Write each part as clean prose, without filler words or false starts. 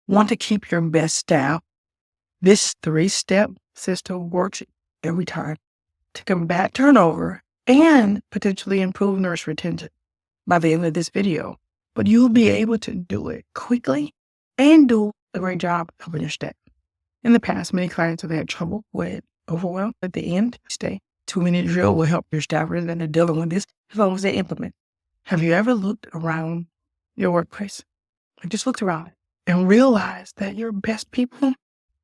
Want to keep your best staff? This 3-step system works every time to combat turnover and potentially improve nurse retention by the end of this video. But you'll be able to do it quickly and do a great job helping your staff. In the past, many clients have had trouble with overwhelm. At the end, stay 2-minute drill will help your staffers that are dealing with this as long as they implement. Have you ever looked around your workplace? Just looked around and realized that your best people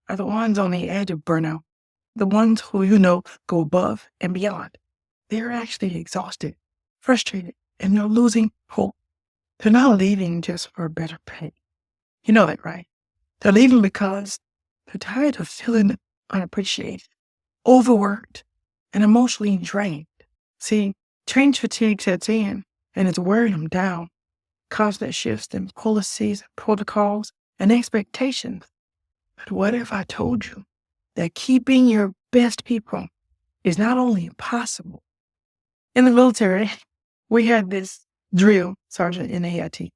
are the ones on the edge of burnout, the ones who, go above and beyond. They're actually exhausted, frustrated, and they're losing hope. They're not leaving just for better pay. You know that, right? They're leaving because they're tired of feeling unappreciated, overworked, and emotionally drained. See, change fatigue sets in, and it's wearing them down. Constant shifts in policies, protocols, and expectations. But what if I told you that keeping your best people is not only impossible? In the military, we had this drill sergeant in AIT.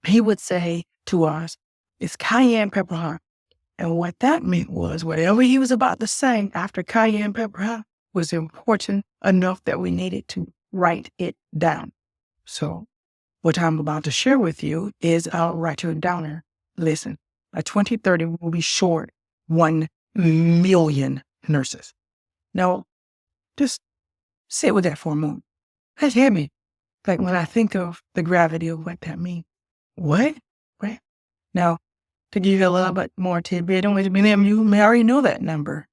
He would say to us, it's cayenne pepper hot. And what that meant was whatever he was about to say after cayenne pepper hot was important enough that we needed to write it down. So what I'm about to share with you is I'll write you downer. Listen, by 2030, we'll be short 1 million nurses. Now, just sit with that for a moment. That's heavy. Like when I think of the gravity of what that means. What? Right? Now, to give you a little bit more tidbit, many of you may already know that number.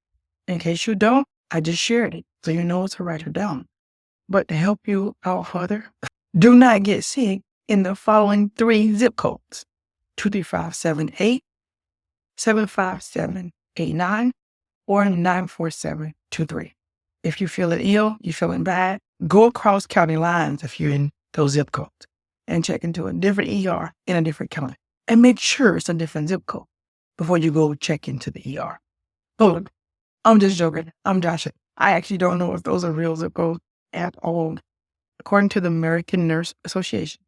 In case you don't, I just shared it, so you know to write it down. But to help you out further, do not get sick in the following 3 zip codes: 23578, 75789, or 94723. If you're feeling ill, you're feeling bad, go across county lines if you're in those zip codes and check into a different ER in a different county. And make sure it's a different zip code before you go check into the ER. Oh, I'm just joking. I'm joshing. I actually don't know if those are real zip codes at all. According to the American Nurse Association,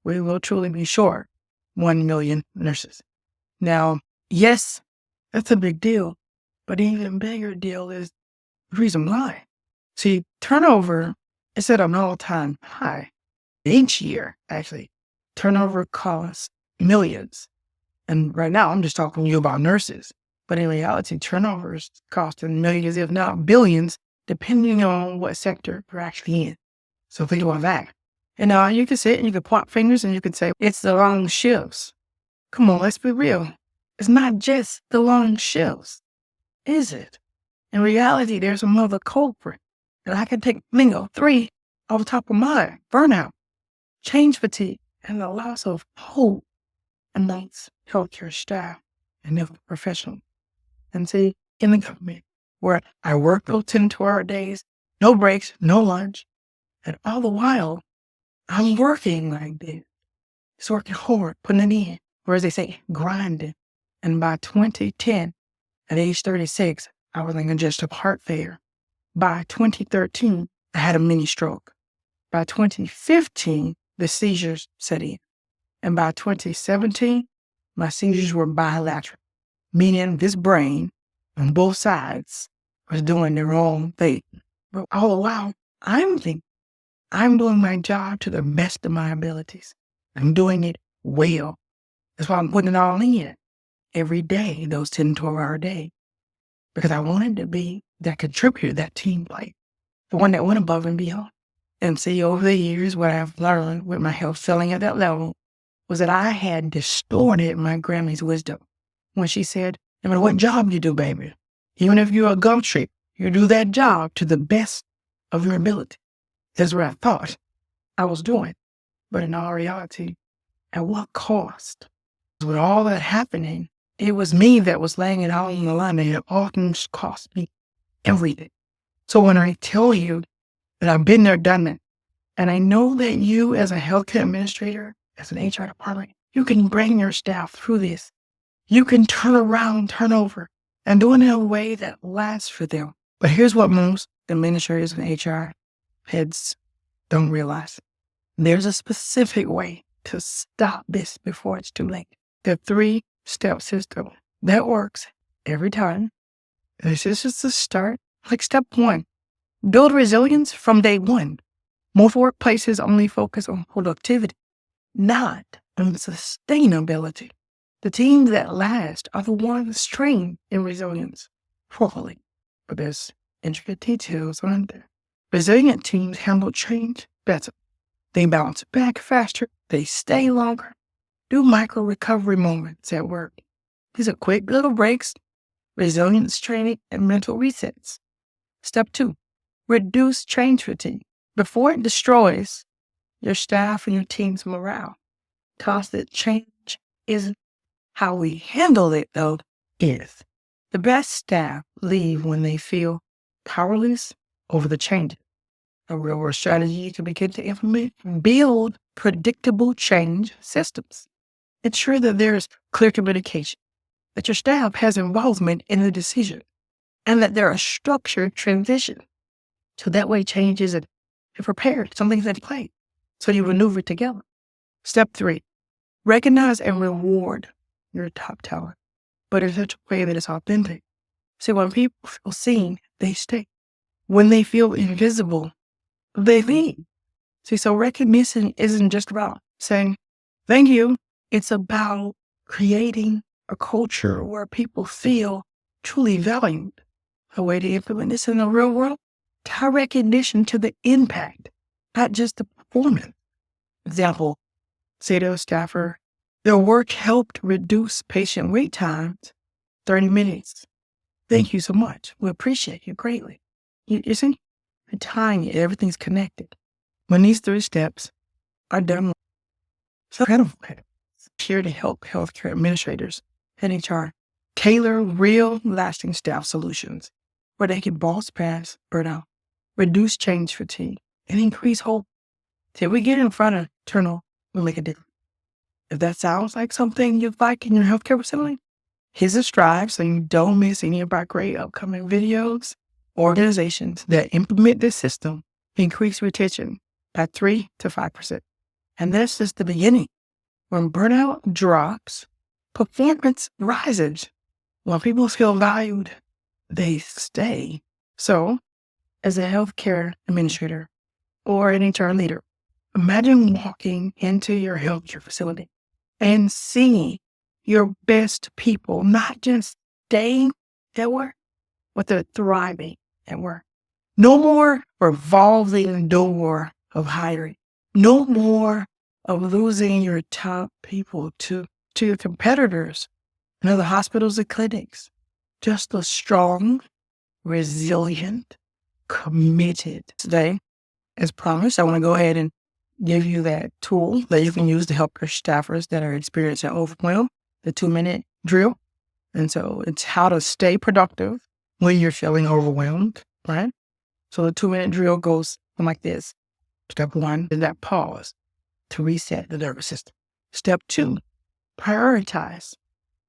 we will truly be short 1 million nurses. Now, yes, that's a big deal, but an even bigger deal is the reason why. See, turnover is at an all-time high. Each year, actually, turnover costs millions. And right now, I'm just talking to you about nurses. But in reality, turnover is costing millions, if not billions, depending on what sector you're actually in. So think about that. And now you can sit and you can point fingers and you can say, it's the long shifts. Come on, let's be real. It's not just the long shifts, is it? In reality, there's another culprit. And I can take 3 off the top of mine: burnout, change fatigue, and the loss of hope amongst healthcare staff and health professionals. And see, in the government, where I work those 10 to 12-hour days, no breaks, no lunch, and all the while, I'm working like this. Just working hard, putting it in, or as they say, grinding. And by 2010, at age 36, I was in congestive heart failure. By 2013, I had a mini stroke. By 2015, the seizures set in. And by 2017, my seizures were bilateral, meaning this brain on both sides was doing their own thing. But all the while, I'm thinking, I'm doing my job to the best of my abilities. I'm doing it well. That's why I'm putting it all in every day, those 10, 12-hour days. Because I wanted to be that contributor, that team player, the one that went above and beyond. And see, over the years, what I've learned with my health failing at that level was that I had distorted my Grammy's wisdom when she said, no matter what job you do, baby, even if you're a gum tree, you do that job to the best of your ability. That's what I thought I was doing. But in all reality, at what cost? With all that happening, it was me that was laying it out on the line, and it often cost me everything. So when I tell you that I've been there, done that, and I know that you as a healthcare administrator, as an HR department, you can bring your staff through this. You can turn around, turn over, and do it in a way that lasts for them. But here's what most administrators and HR heads don't realize. There's a specific way to stop this before it's too late. There are 3 step system that works every time. This is just the start. Like step one, build resilience from day one. Most workplaces only focus on productivity, not on sustainability. The teams that last are the ones trained in resilience properly. But there's intricate details, aren't there? Resilient teams handle change better. They bounce back faster. They stay longer. Do micro recovery moments at work. These are quick little breaks, resilience training, and mental resets. Step two, reduce change fatigue before it destroys your staff and your team's morale. Constant change isn't how we handle it, though, is. The best staff leave when they feel powerless over the changes. A real world strategy to begin to implement, build predictable change systems. Ensure that there's clear communication, that your staff has involvement in the decision, and that there are structured transitions. So that way change isn't prepared, something's in play. So you maneuver together. Step three, recognize and reward your top talent, but in such a way that it's authentic. See, when people feel seen, they stay. When they feel invisible, they leave. See, so recognition isn't just about saying, thank you. It's about creating a culture where people feel truly valued. A way to implement this in the real world, tie recognition to the impact, not just the performance. Example, say to a staffer, their work helped reduce patient wait times 30 minutes. Thank you so much. We appreciate you greatly. You see, the tying it, everything's connected. When these three steps are done, so kind of here to help healthcare administrators and HR tailor real lasting staff solutions where they can boss past burnout, reduce change fatigue, and increase hope. Till we get in front of internal, we'll make a difference. If that sounds like something you'd like in your healthcare facility, hit subscribe so you don't miss any of our great upcoming videos. Organizations that implement this system increase retention by 3 to 5%. And that's just the beginning. When burnout drops, performance rises. When people feel valued, they stay. So, as a healthcare administrator or an HR leader, imagine walking into your healthcare facility and seeing your best people not just staying at work, but they're thriving at work. No more revolving door of hiring. No more of losing your top people to your competitors and other hospitals and clinics. Just a strong, resilient, committed. Today, as promised, I want to go ahead and give you that tool that you can use to help your staffers that are experiencing overwhelm, the 2-minute drill. And so it's how to stay productive when you're feeling overwhelmed, right? So the 2-minute drill goes like this. Step one is that pause to reset the nervous system. Step two, prioritize.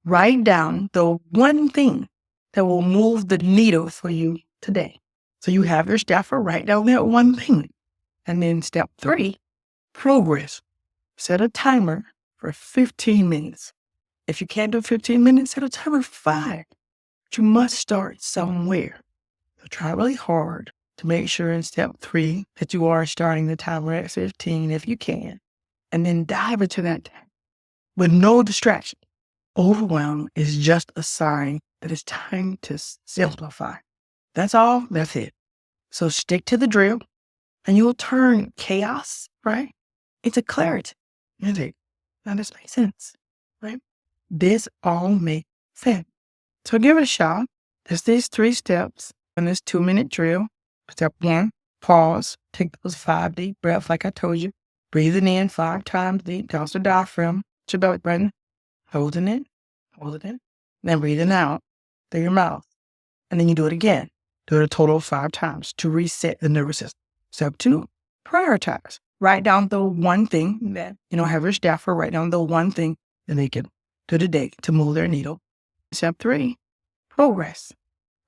Write down the one thing that will move the needle for you today. So you have your staffer write down that one thing. And then step three, progress. Set a timer for 15 minutes. If you can't do 15 minutes, set a timer for 5. But you must start somewhere. So try really hard to make sure in step 3 that you are starting the timer at 15 if you can. And then dive into that time with no distraction. Overwhelm is just a sign that it's time to simplify. That's all. That's it. So stick to the drill and you will turn chaos, right, into clarity. Now this makes sense, right? This all makes sense. So give it a shot. There's these 3 steps in this 2-minute drill. Step 1, pause. Take those 5 deep breaths like I told you. Breathing in 5 times deep. Toss the diaphragm. Your belly button. Holding it. Then breathing out through your mouth. And then you do it again. Do it a total of 5 times to reset the nervous system. Step 2, prioritize. Write down the one thing that, have your staffer write down the one thing that they can do today to move their needle. Step 3, progress.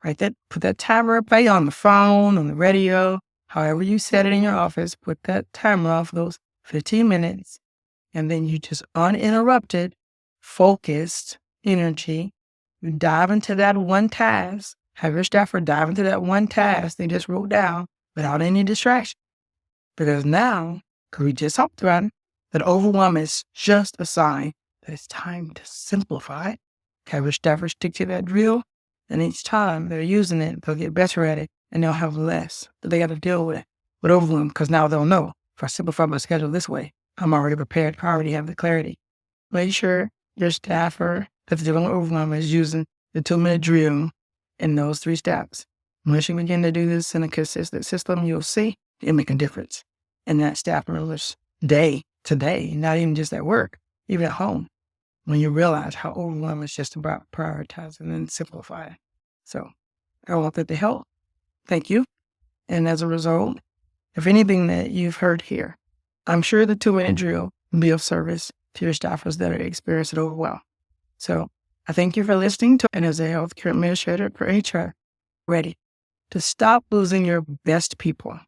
Put that timer play on the phone, on the radio, however you set it in your office, put that timer off those 15 minutes. And then you just uninterrupted, focused, energy. You dive into that one task. Have your staffer dive into that one task they just wrote down without any distraction. Because now, because we just talked about it, that overwhelm is just a sign that it's time to simplify. Have your staffers stick to that drill, and each time they're using it, they'll get better at it, and they'll have less that they got to deal with overwhelm, because now they'll know, if I simplify my schedule this way, I'm already prepared, I already have the clarity. Make sure your staffer that's dealing with overwhelm is using the 2-minute drill in those 3 steps. Once you begin to do this in a consistent system, you'll see it make a difference in that staff member's day to day, not even just at work, even at home, when you realize how overwhelmed is just about prioritizing and simplifying. So I want that to help. Thank you. And as a result, if anything that you've heard here, I'm sure the 2-minute drill will be of service to your staffers that are experiencing overwhelm. So I thank you for listening to, and as a healthcare administrator for HR, ready to stop losing your best people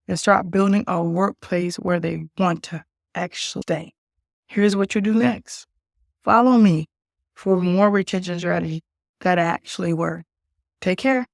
and start building a workplace where they want to actually stay. Here's what you do next. Follow me for more retention strategies that actually work. Take care.